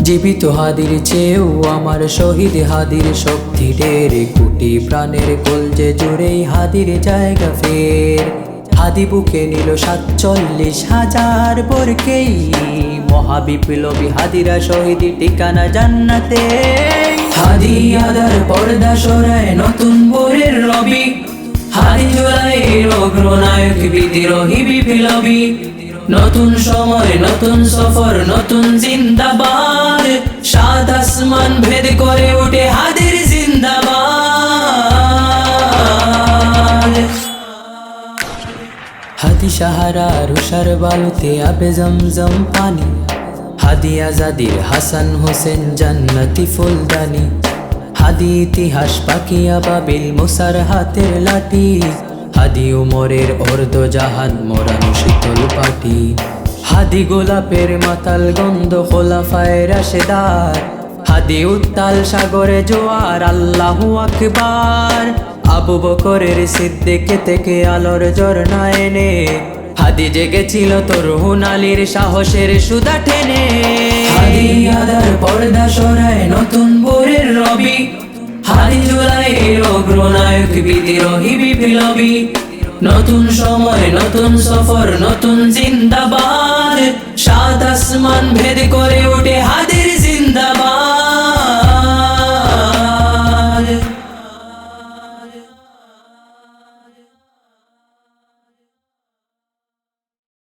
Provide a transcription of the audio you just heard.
জীবিত হাদির চেয়েও আমার শহীদ হাদির শক্তি ঢের, কোটি প্রাণের কলজে জুড়েই হাদির জায়গা ফের। হাদি বুকে নিল ৪৭,০০০ বরকেই, মহাবিপ্লবী হাদিরা শহীদ ঠিকানা জান্নাতে। হাদি আদার পর্দা সরায় নতুন ভোরের রবি, হাদি জুলাইয়ের অগ্রনায়ক বিদ্রোহী বিপ্লবী। নতুন সময় নতুন সফর নতুন জিন্দাবাদ, সাত আসমান ভেদ করে ওঠে হাদির জিন্দাবাদ। হাদি সাহারা রুষার বালুতে আবে জমজম পানি, হাদি আজাদির হাসান হোসেন জান্নাতি ফুলদানি। হাদি ইতিহাস পাকিয়া বাবিল মুসার হাতের লাঠি, হাদি উমরের অর্ধ জাহান মোরানো শীতল পাটি। হাদি গোলাপের মাতাল গন্ধ খোলাফায়ে রাশেদার, হাদি উত্তাল সাগরে জোয়ার আল্লাহু আকবার। আবু বকরের সিদ্দিক থেকে আলোর ঝর্ণা এনে, হাদি জেগেছিল তরুণ আলীর সাহসের সুধা টেনে। হাদি আদার পর্দা সরায় নতুন ভোরের রবি, হাদি জুলাইয়ের অগ্রনায়ক বিদ্রোহী বিপ্লবী। নতুন সময় নতুন সফর নতুন জিন্দাবাদ, সাত আসমান ভেদ করে ওঠে